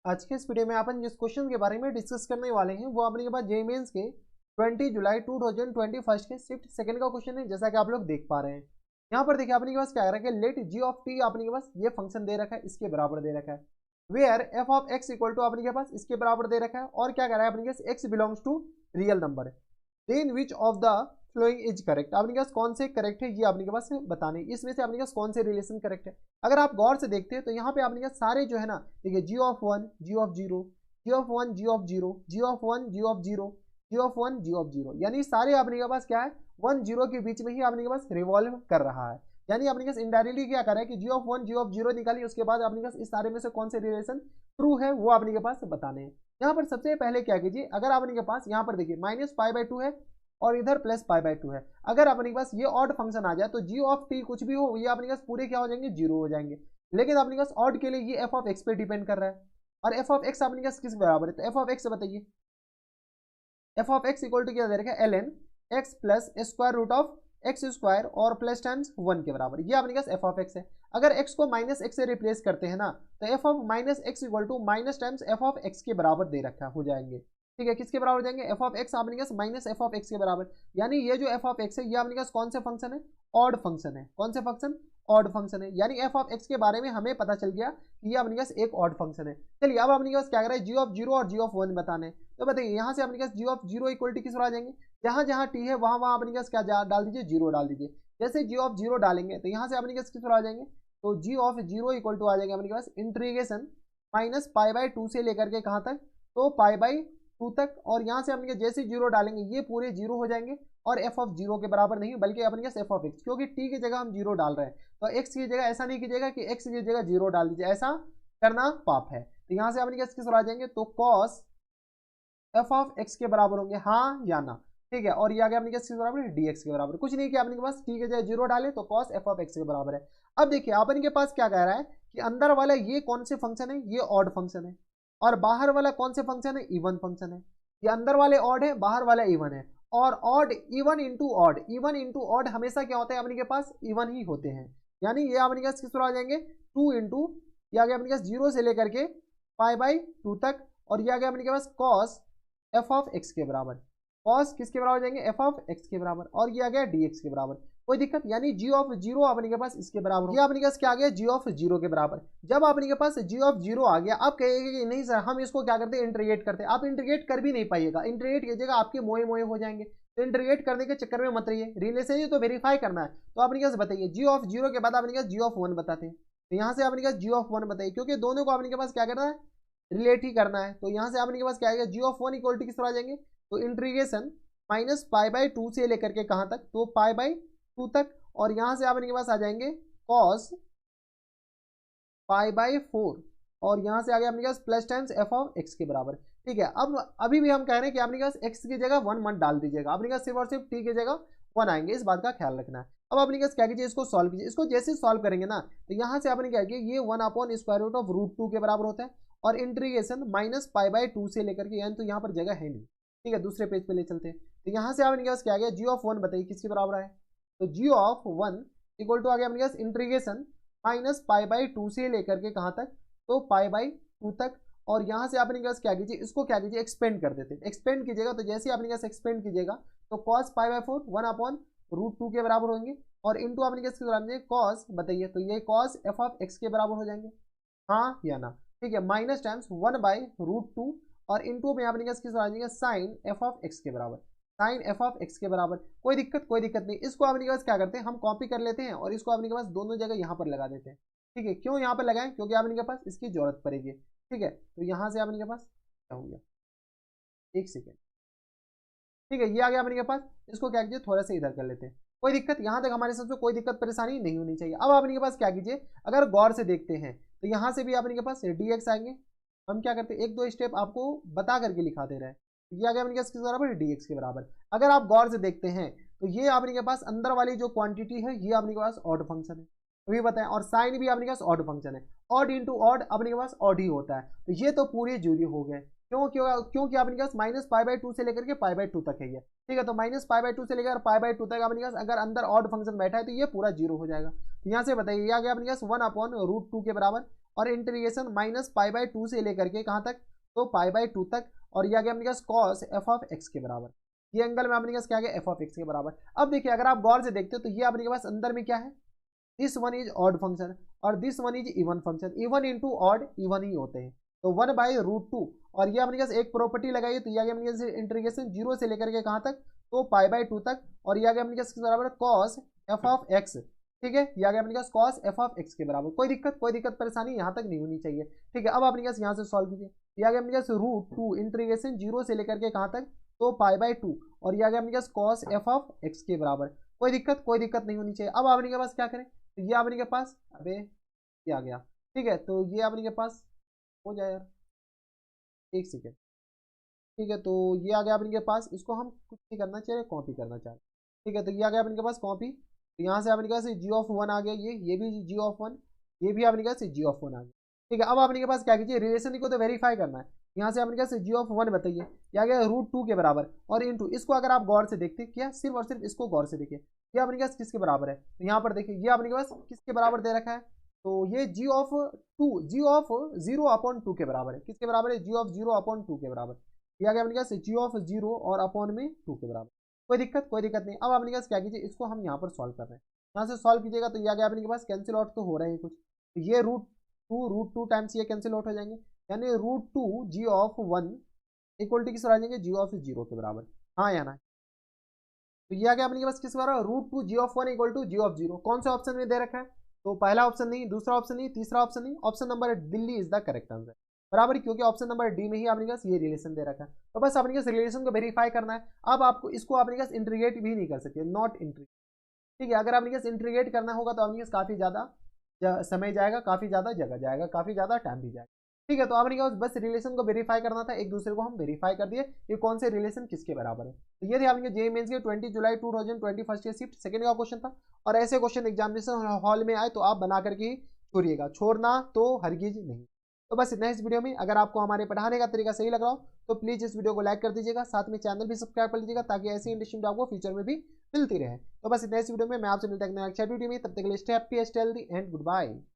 आज के इस वीडियो में अपन जिस क्वेश्चन के बारे में डिस्कस करने वाले हैं वो अपने के पास जेईई मेंस के 20 जुलाई 2021 के शिफ्ट सेकंड का क्वेश्चन है, जैसा कि आप लोग देख पा रहे हैं। यहाँ पर देखिए अपने के पास क्या रखा है, लेट जी ऑफ टी अपने के पास ये फंक्शन दे रखा है, इसके बराबर दे रखा है। Where F of X equal to अपने के पास इसके बराबर दे रखा है, और क्या कह रहा है अपने के पास X belongs to real number. Then which of the following is correct, आपके पास कौन से करेक्ट है ये आपके पास बताने, इसमें से आपके पास कौन से रिलेशन करेक्ट है। अगर आप गौर से देखते हैं तो यहाँ पे आपके पास सारे जो है ना, देखिए G of one, G of zero, G of one, G of zero, G of one, G of zero, G of one, G of zero, यानी सारे आपके पास क्या है, वन जीरो के बीच में ही आपके पास रिवॉल्व कर रहा है। यानी आपके पास इनडायरेक्टली क्या कर रहा है कि G of one, G of zero निकालिए, उसके बाद आपके पास इस सारे में से कौन से रिलेशन ट्रू है वो आपके पास बताने हैं। यहाँ पर सबसे पहले क्या कीजिए, अगर आपके पास यहाँ पर देखिए माइनस पाई बाई टू है और इधर प्लस पाई बाई टू है, अगर अपने पास ये ऑड फंक्शन आ जाए तो जी ऑफ टी कुछ भी हो ये अपने पास पूरे क्या हो जाएंगे, जीरो हो जाएंगे। लेकिन अपने पास ऑड के लिए ये एफ ऑफ एक्स पे डिपेंड कर रहा है, और एफ ऑफ एक्स अपने पास किस बराबर है, तो एफ ऑफ एक्स बताइए। F of X equal to क्या दे रखा है, L N X plus square root of X square और प्लस टाइम्स वन के बराबर, ये अपने पास एफ ऑफ एक्स है। अगर एक्स को माइनस एक्स से रिप्लेस करते हैं ना, तो F of minus X equal to minus times F of X के बराबर दे रखा हो जाएंगे। ठीक है, किसके बराबर हो जाएंगे, एफ ऑफ एक्स आपके पास माइनस एफ ऑफ एक्स के बराबर। यानी ये जो एफ ऑफ एक्स है ये आपके पास कौन से फंक्शन है, ऑड फंक्शन है। कौन से फंक्शन, ऑड फंक्शन है। यानी एफ ऑफ एक्स के बारे में हमें पता चल गया कि ये अपने पास एक ऑड फंक्शन है। चलिए अब अपने पास क्या कर रहा है, जी ऑफ जीरो और जी ऑफ वन बताने, तो बताइए यहाँ से अपने पास जी ऑफ जीरो इक्वल टू किस आ जाएंगे, जहां जहां टी है वहां वहां अपने पास क्या डाल दीजिए, जीरो डाल दीजिए। जैसे जी ऑफ जीरो डालेंगे तो यहाँ से अपने पास किस आ जाएंगे, तो G of zero equal to आ जाएंगे अपने पास integration minus pi by two से लेकर के कहाँ तक, तो पाई बाई टू तक। और यहाँ से अपने जैसे जीरो डालेंगे ये पूरे जीरो हो जाएंगे, और एफ ऑफ जीरो के बराबर नहीं बल्कि अपने पास एफ ऑफ एक्स, क्योंकि टी की जगह हम जीरो डाल रहे हैं तो एक्स की जगह ऐसा नहीं कीजिएगा कि एक्स की जगह जीरो डाल दीजिए, ऐसा करना पाप है। तो यहाँ से अपने पास किस आ जाएंगे, तो कॉस एफ ऑफ एक्स के बराबर होंगे, हाँ या ना। ठीक है, और ये आ गया अपने पास किस बराबर, डी एक्स के बराबर। कुछ नहीं किया अपने पास, टी के जगह जीरो डाले तो कॉस एफ ऑफ एक्स के बराबर है। अब देखिए अपन के पास क्या कह रहा है कि अंदर वाला ये कौन से फंक्शन है, ये ऑड फंक्शन है, और बाहर वाला कौन से फंक्शन है, इवन फंक्शन है। ये अंदर वाले ऑड है, बाहर वाला इवन है, और odd even into odd, even into odd हमेशा क्या होता है अपने के पास, इवन ही होते हैं। यानी ये अपने पास किस तरह आ जाएंगे, टू इंटू ये आ गया अपने पास जीरो से लेकर के पाई बाई टू तक, और ये आ गया अपने के पास कॉस एफ ऑफ एक्स के बराबर। कॉस किसके बराबर जाएंगे, एफ ऑफ एक्स के बराबर, और ये आ गया डी एक्स के बराबर। कोई दिक्कत, यानी जी ऑफ जीरो अपने के पास इसके बराबर, ये अपने के पास क्या आ गया, जी ऑफ जीरो के बराबर। जब अपने के पास जी ऑफ जीरो आ गया, आप कहेंगे कि नहीं सर हम इसको क्या करते हैं, इंटीग्रेट करते हैं। आप इंटीग्रेट कर भी नहीं पाइएगा, इंटीग्रेट कीजिएगा आपके मोए मोए हो जाएंगे। तो इंटीग्रेट करने के चक्कर में मत रहिए, रिलेशन ही तो वेरीफाई करना है। तो अपने पास बताइए जी ऑफ जीरो के बाद अपने पास जी ऑफ वन बताते हैं, तो यहाँ से अपने पास जी ऑफ वन बताइए, क्योंकि दोनों को अपने के पास क्या करना है, रिलेट ही करना है। तो यहाँ से आपने के पास क्या आएगा, जी ऑफ वन इक्वल टू किस तरह आ जाएंगे, तो integration minus pi by two से लेकर के कहाँ तक, तो पाई बाई टू तक, और यहाँ से आपने के पास आ जाएंगे कॉस पाई बाई फोर, और यहाँ से आ गया अपने पास plus times F of X के बराबर। ठीक है, अब अभी भी हम कह रहे हैं कि आपने पास एक्स की जगह वन मत डाल दीजिएगा, अपने पास सिर्फ और सिर्फ टी की जगह वन आएंगे, इस बात का ख्याल रखना है। अब अपने पास क्या कीजिए, इसको सॉल्व कीजिए। इसको जैसे सॉल्व करेंगे ना, तो यहाँ से आपने क्या किया, ये one upon square root of root two के बराबर होता है, और integration minus pi by two से लेकर के, यानी तो यहाँ पर जगह है नहीं। ठीक है, दूसरे पेज पे ले चलते हैं। तो यहाँ से आपने पास क्या गया, जी ऑफ वन बताइए किसके बराबर है, तो G of one equal to आ गया अपने पास integration minus pi by two से लेकर के कहाँ तक, तो पाई बाई टू तक। और यहाँ से आपने पास क्या कीजिए, इसको क्या कीजिए, एक्सपेंड कर देते हैं। एक्सपेंड कीजिएगा तो जैसे आपने पास एक्सपेंड कीजिएगा तो cos pi by four one upon root two के बराबर होंगे, और इंटू आपने कैसे कॉस बताइए, तो ये कॉस एफ ऑफ एक्स के बराबर हो जाएंगे, हाँ या ना। ठीक है, minus times one by root two, और इंटू में आपने किस आ जाएंगे, साइन एफ ऑफ एक्स के बराबर, साइन एफ ऑफ एक्स के बराबर। कोई दिक्कत नहीं। इसको आपने पास क्या करते हैं, हम कॉपी कर लेते हैं और इसको आपने के पास दोनों जगह यहाँ पर लगा देते हैं। ठीक है, क्यों यहाँ पर लगाएं, क्योंकि आपने के पास इसकी जरूरत पड़ेगी। ठीक है, तो यहाँ से आपने के पास क्या हो गया, एक सेकेंड। ठीक है, ये आ गया अपने के पास, इसको क्या कीजिए, थोड़ा सा इधर कर लेते हैं। कोई दिक्कत, यहाँ तक हमारे सबसे कोई दिक्कत परेशानी नहीं होनी चाहिए। अब आपने के पास क्या कीजिए, अगर गौर से देखते हैं तो यहाँ से भी आपने के पास डी एक्स आएंगे। हम क्या करते हैं, एक दो स्टेप आपको बता करके लिखा दे रहे हैं। ये आ गया अपने किसके बराबर, डी एक्स के बराबर। अगर आप गौर से देखते हैं तो ये आपने के पास अंदर वाली जो क्वांटिटी है ये आपने के पास ऑड फंक्शन है, अभी बताएं, और साइन भी आपने के पास ऑड फंक्शन है। ऑड इंटू ऑड अपने के पास ऑड ही होता है, तो ये तो पूरे जूरी हो गए। क्योंकि आपने पास माइनस पाई बाई टू से लेकर के पाई बाई टू तक है ये। ठीक है, तो माइनस पाई बाई टू से लेकर पाई बाई टू तक आपने पास अगर अंदर ऑड फंक्शन बैठा है तो ये पूरा जीरो हो जाएगा। तो यहाँ से बताइए, ये आ गया अपने पास वन अपॉन रूट टू के बराबर, और इंटीग्रेशन माइनस पाई बाई 2 से लेकर के कहाँ तक, तो पाई बाई 2 तक, और ये आ गया अपने पास कॉस एफ ऑफ एक्स के बराबर। ये एंगल में अपने पास क्या आ गया, एफ ऑफ एक्स के बराबर। अब देखिए अगर आप गौर से देखते हो तो ये अपने पास अंदर में क्या है, this one is odd function और this one is even function, even into odd even ही होते हैं, तो 1/√2। और ये अपने पास एक प्रॉपर्टी लगाई तो ये आ गया अपने पास इंटीग्रेशन 0 से लेकर के कहाँ तक, तो पाई बाई 2 तक, और ये आ गया अपने पास बराबर कॉस एफ ऑफ एक्स। ठीक है, ये आ गया अपने पास कॉस एफ ऑफ एक्स के बराबर। कोई दिक्कत परेशानी यहाँ तक नहीं होनी चाहिए। ठीक है, अब अपने पास यहाँ से सॉल्व कीजिए। ये आ गया अपने पास √2 इंटीग्रेशन 0 से लेकर के कहाँ तक, तो पाई बाई 2, और ये आ गया अपने पास कॉस एफ ऑफ एक्स के बराबर। कोई दिक्कत नहीं होनी चाहिए। अब आपने के पास क्या करें, तो ये आपने के पास, अबे ये आ गया। ठीक है, तो ये आपने के पास हो जाए यार, एक सेकेंड। ठीक है, तो ये आ गया अपने के पास, इसको हम कुछ नहीं करना चाहिए, कॉपी करना चाहिए। ठीक है, तो ये आ गया अपने के पास कॉपी, तो यहाँ से अपने के पास जी ऑफ 1 आ गया, ये भी जी ऑफ 1, ये भी अपने के पास जी ऑफ 1 आ गया। ठीक है, अब अपने के पास क्या कीजिए, रिलेशन को तो वेरीफाई करना है। यहाँ से अपने के पास जी ऑफ 1 बताइए, ये आ गया √2 के बराबर, और इंटू इसको अगर आप गौर से देखते क्या, सिर्फ और सिर्फ इसको गौर से देखिए, ये अपने के पास किसके बराबर है, तो यहाँ पर देखिए ये अपने के पास किसके बराबर दे रखा है, तो ये जी ऑफ 0/2 के बराबर है। किसके बराबर है, जी ऑफ 0/2 के बराबर। ये आ गया अपने पास जी ऑफ 0 और अपॉन में 2 के बराबर। कोई दिक्कत नहीं। अब अपने पास क्या कीजिए, इसको हम यहाँ पर सॉल्व कर रहे हैं, यहाँ से सॉल्व कीजिएगा तो ये आ गया अपने पास, कैंसिल आउट तो हो रहे हैं कुछ, तो ये √2 टाइम्स ये कैंसिल आउट हो जाएंगे, यानी √2 जी ऑफ 1 इक्वल टू किस आ जाएंगे, जी ऑफ 0 के बराबर। हाँ या ना, तो ये आ गया अपने पास किस बराबर, √2 G of 1 equal to G of 0। कौन से ऑप्शन में दे रखा है, तो पहला ऑप्शन नहीं, दूसरा ऑप्शन नहीं, तीसरा ऑप्शन नहीं, option number Delhi is the correct answer बराबर, क्योंकि ऑप्शन नंबर डी में ही अपने पास ये रिलेशन दे रखा है। तो बस अपने पास रिलेशन को वेरीफाई करना है। अब आपको इसको अपने पास इंटीग्रेट भी नहीं कर सकते, नॉट इंटीग्रेट। ठीक है, अगर अपने पास इंटीग्रेट करना होगा तो अपने पास काफी ज्यादा समय जाएगा, काफी ज्यादा जगह जाएगा, काफी ज्यादा टाइम भी जाएगा। ठीक है, तो आपने क्या बस रिलेशन को वेरीफाई करना था, एक दूसरे को हम वेरीफाई कर दिए कि कौन से रिलेशन किसके बराबर है। तो ये थे आपके जेईई मेंस के 20 जुलाई 2021 के शिफ्ट सेकंड का क्वेश्चन था। और ऐसे क्वेश्चन एग्जामिनेशन हॉल में आए तो आप बना करके ही छोड़िएगा, छोड़ना तो हरगिज नहीं। तो बस इतना इस वीडियो में। अगर आपको हमारे पढ़ाने का तरीका सही लग रहा हो तो प्लीज इस वीडियो को लाइक कर दीजिएगा, साथ में चैनल भी सब्सक्राइब कर लीजिएगा ताकि ऐसी इंटरेस्टिंग आपको फ्यूचर में भी मिलती रहे। तो बस इतना इस वीडियो में, मैं आपसे मिलता हूं नेक्स्ट वीडियो में, तब तक के लिए stay happy, stay healthy and good bye.